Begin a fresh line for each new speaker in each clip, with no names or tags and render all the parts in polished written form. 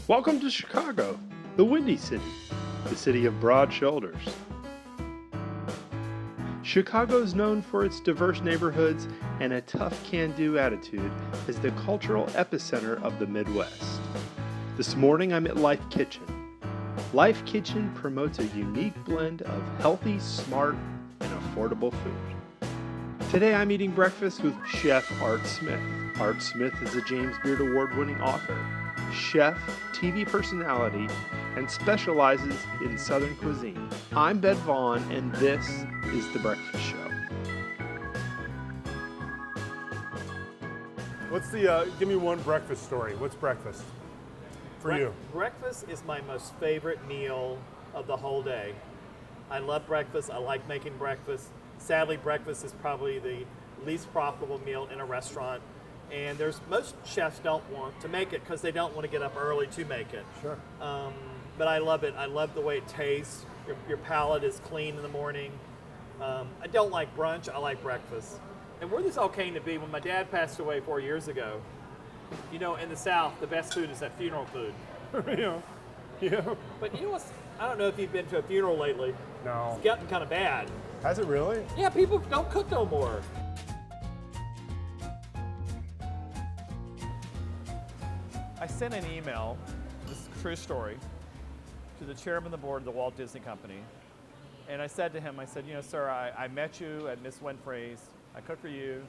Welcome to Chicago, the Windy City, the city of broad shoulders. Chicago is known for its diverse neighborhoods and a tough can-do attitude as the cultural epicenter of the Midwest. This morning I'm at Life Kitchen. Life Kitchen promotes a unique blend of healthy, smart, and affordable food. Today I'm eating breakfast with Chef Art Smith. Art Smith is a James Beard Award-winning author, chef, TV personality, and specializes in Southern cuisine. I'm Ben Vaughn, and this is The Breakfast Show.
What's the, give me one breakfast story. What's breakfast for you?
Breakfast is my most favorite meal of the whole day. I love breakfast. I like making breakfast. Sadly, breakfast is probably the least profitable meal in a restaurant. And most chefs don't want to make it because they don't want to get up early to make it.
Sure.
But I love it. I love the way it tastes. Your palate is clean in the morning. I don't like brunch. I like breakfast. And where this all came to be, when my dad passed away 4 years ago, you know, in the South, the best food is that funeral food.
Yeah.
But you know what? I don't know if you've been to a funeral lately.
No.
It's gotten kind of bad.
Has it really?
Yeah, people don't cook no more. I sent an email, this is a true story, to the chairman of the board of the Walt Disney Company. And I said to him, I said, you know, sir, I met you at Miss Winfrey's. I cooked for you.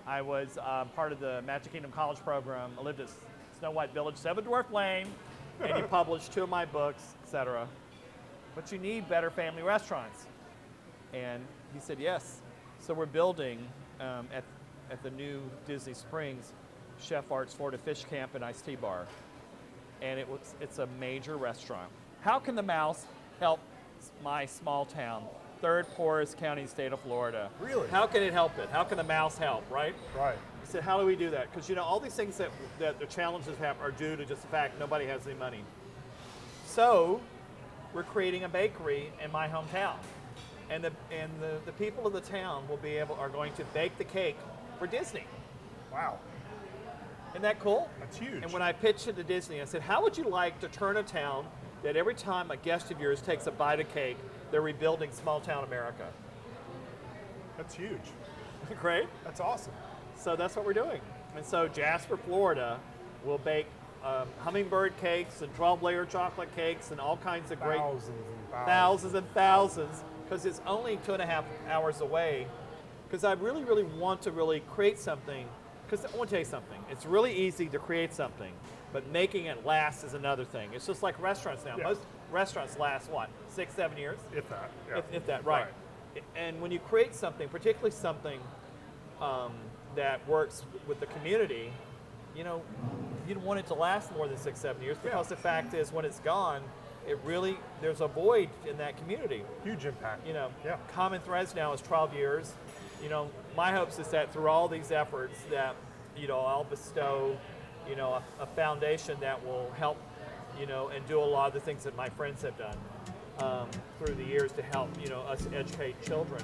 I was part of the Magic Kingdom College program. I lived at Snow White Village, Seven Dwarf Lane, and you published 2 of my books, etc. But you need better family restaurants. And he said, yes. So we're building at the new Disney Springs, Chef Art's Florida Fish Camp and Iced Tea Bar. And it's a major restaurant. How can the mouse help my small town, third poorest county in the state of Florida?
Really?
How can it help it? How can the mouse help, right?
Right.
I said, how do we do that? Because you know, all these things that the challenges have are due to just the fact nobody has any money. So we're creating a bakery in my hometown. And the people of the town are going to bake the cake for Disney.
Wow.
Isn't that cool?
That's huge.
And when I pitched it to Disney, I said, how would you like to turn a town that every time a guest of yours takes a bite of cake, they're rebuilding small town America?
That's huge.
Great.
That's awesome.
So that's what we're doing. And so Jasper, Florida will bake hummingbird cakes and 12-layer chocolate cakes and all kinds of great thousands and thousands, because it's only 2.5 hours away. Because I really, really want to really create something. Because I want to tell you something, it's really easy to create something, but making it last is another thing. It's just like restaurants now.
Yeah.
Most restaurants last, what, 6-7 years?
If that. Yeah.
If that, right. And when you create something, particularly something that works with the community, you know, you don't want it to last more than 6-7 years, because the fact is, when it's gone, there's a void in that community.
Huge impact.
You know,
Yeah.
Common Threads now is 12 years. You know, my hopes is that through all these efforts that, you know, I'll bestow, you know, a foundation that will help, you know, and do a lot of the things that my friends have done through the years to help, you know, us educate children.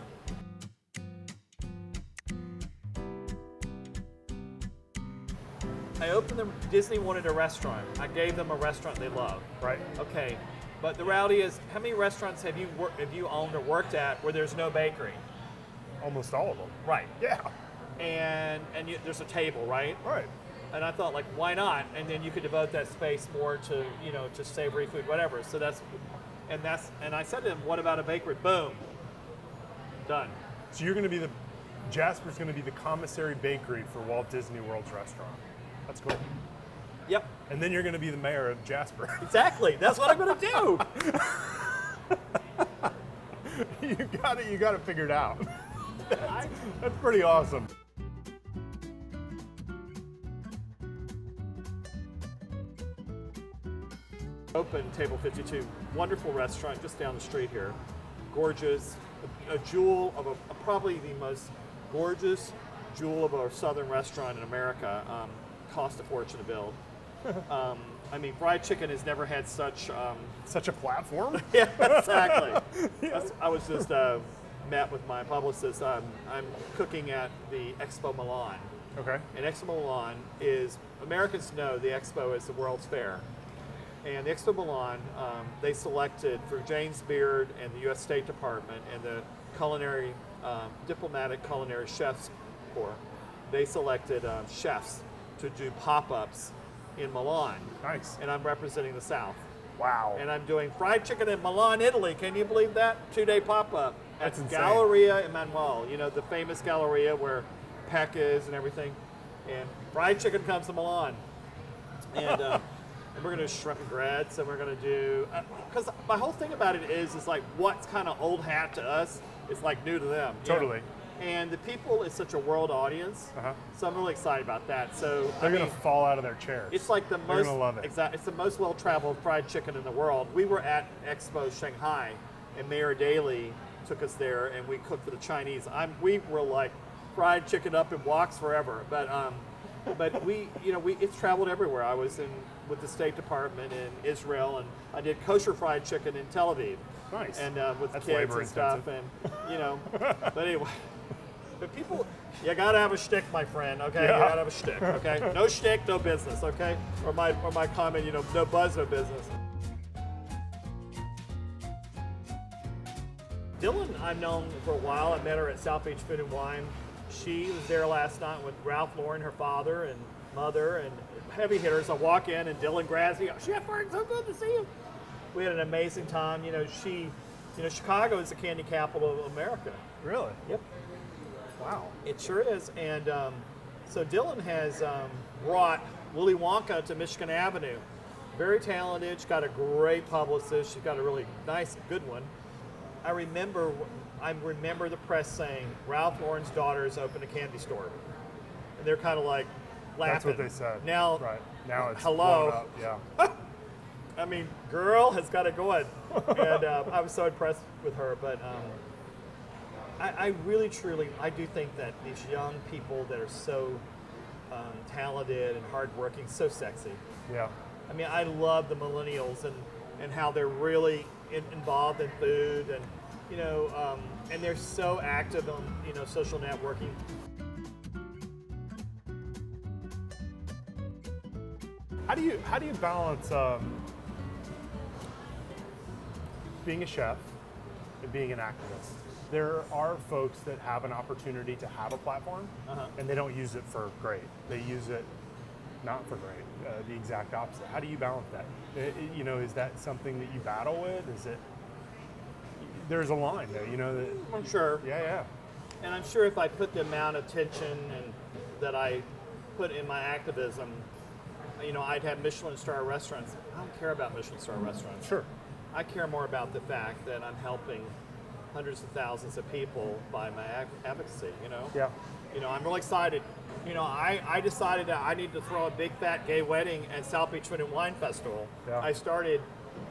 I opened them, Disney wanted a restaurant. I gave them a restaurant they love.
Right.
Okay, but the reality is, how many restaurants have you owned or worked at where there's no bakery?
Almost all of them.
Right.
Yeah.
And there's a table, right?
Right.
And I thought, like, why not? And then you could devote that space more to, you know, to savory food, whatever. So and I said to him, what about a bakery? Boom. Done.
So you're going to be Jasper's going to be the commissary bakery for Walt Disney World's restaurant. That's cool.
Yep.
And then you're going to be the mayor of Jasper.
Exactly. That's what I'm going to do.
You got it figured out. That's pretty awesome.
Open Table 52, wonderful restaurant just down the street here. Gorgeous, a jewel of probably the most gorgeous jewel of a southern restaurant in America. Cost a fortune to build. I mean, fried chicken has never had such
a platform.
Yeah, exactly. I was just met with my publicist. I'm cooking at the Expo Milan.
Okay.
And Expo Milan is, Americans know the Expo is the World's Fair. And the Expo Milan, they selected for James Beard and the U.S. State Department and the culinary, diplomatic culinary chefs corps, they selected chefs to do pop-ups in Milan.
Nice.
And I'm representing the South.
Wow.
And I'm doing fried chicken in Milan, Italy. Can you believe that? 2-day pop-up.
That's insane.
Galleria Emanuele, you know, the famous Galleria where Peck is and everything. And fried chicken comes to Milan. And, and we're going to do shrimp and grits, and we're going to do, because my whole thing about it is like what's kind of old hat to us is like new to them.
Totally.
You know? And the people is such a world audience, so I'm really excited about that. So
they're going to fall out of their chairs.
It's like the
They're
most
gonna love it.
It's the most well-traveled fried chicken in the world. We were at Expo Shanghai, and Mayor Daley took us there, and we cooked for the Chinese. We were like fried chicken up in woks forever, but we, you know, it's traveled everywhere. I was with the State Department in Israel, and I did kosher fried chicken in Tel Aviv.
Nice.
And with
That's
kids
labor
and stuff,
intensive.
and you know, but anyway. But people, you gotta have a shtick, my friend. Okay,
Yeah.
you gotta have a shtick. Okay, no shtick, no business. Okay, or my comment, you know, no buzz, no business. Dylan, I've known for a while. I met her at South Beach Food and Wine. She was there last night with Ralph Lauren, her father and mother, and heavy hitters. I walk in and Dylan grabs me. Chef Ben, so good to see you. We had an amazing time. You know, Chicago is the candy capital of America.
Really?
Yep.
Wow.
It sure is. And so Dylan has brought Willy Wonka to Michigan Avenue. Very talented. She's got a great publicist. She's got a really nice, good one. I remember the press saying Ralph Lauren's daughters opened a candy store, and they're kind of like laughing.
That's what they said.
Now,
right now it's
hello.
blown up. Yeah.
I mean, girl has got it going, and I was so impressed with her. But I really, truly, I do think that these young people that are so talented and hardworking, so sexy.
Yeah.
I mean, I love the millennials and how they're really involved in food, and you know, and they're so active on, you know, social networking.
How do you balance being a chef and being an activist? There are folks that have an opportunity to have a platform, and they don't use it for great. They use it not for great, the exact opposite. How do you balance that? You know, is that something that you battle with? Is it? There's a line there, you know.
I'm sure.
Yeah.
And I'm sure if I put the amount of attention and that I put in my activism, you know, I'd have Michelin star restaurants. I don't care about Michelin star restaurants.
Sure.
I care more about the fact that I'm helping hundreds of thousands of people by my advocacy, you know?
Yeah.
You know, I'm really excited. You know, I decided that I need to throw a big fat gay wedding at South Beach Food and Wine Festival.
Yeah.
I started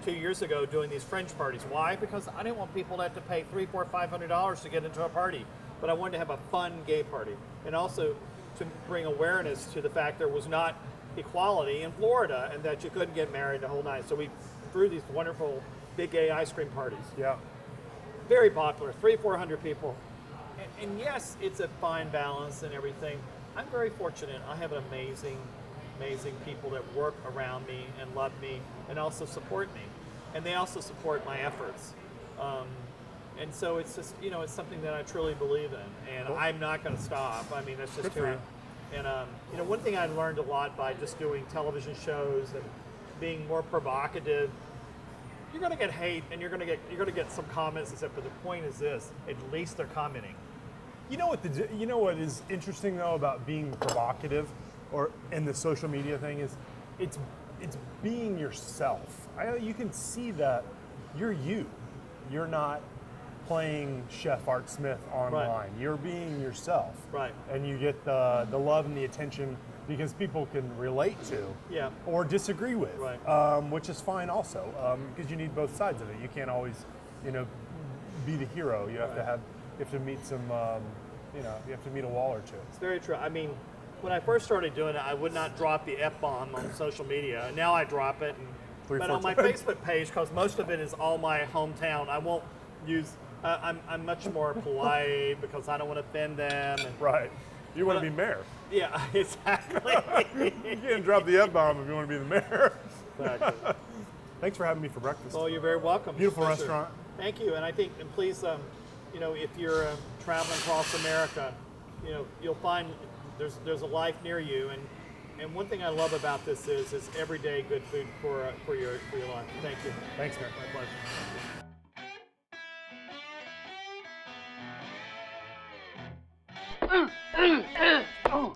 2 years ago doing these French parties. Why? Because I didn't want people to have to pay $300, $400, $500 to get into a party. But I wanted to have a fun gay party. And also to bring awareness to the fact there was not equality in Florida and that you couldn't get married the whole night. So we threw these wonderful big gay ice cream parties.
Yeah.
Very popular, 300-400 people. And yes, it's a fine balance and everything. I'm very fortunate. I have an amazing people that work around me and love me and also support me. And they also support my efforts. And so it's just, you know, it's something that I truly believe in. And I'm not going to stop. I mean, that's just
Good for
who I
you.
am. And, you know, one thing I learned a lot by just doing television shows and being more provocative, you're going to get hate and you're going to get some comments and stuff, but the point is this, at least they're commenting.
You know what is interesting though about being provocative, or in the social media thing, is it's being yourself. You can see that you're you. You're not playing Chef Art Smith online.
Right.
You're being yourself.
Right.
And you get the love and the attention because people can relate to,
Yeah.
or disagree with,
Right.
Which is fine also, because you need both sides of it. You can't always, you know, be the hero. You have to meet some, you have to meet a wall or two.
It's very true. I mean, when I first started doing it, I would not drop the F-bomb on social media. And now I drop it. But on my Facebook page, because most of it is all my hometown, I won't use, I'm much more polite because I don't want to offend them. And,
Right. You want to be mayor.
yeah, exactly.
You can't drop the F-bomb if you want to be the mayor.
Exactly.
Thanks for having me for breakfast.
Well, you're very welcome.
Beautiful
Pleasure.
restaurant.
Thank you, and I think, and please, you know, if you're traveling across America, you know, you'll find there's a life near you, and one thing I love about this is everyday good food for your life. Thank you.
Thanks, man.
My pleasure.
Oh.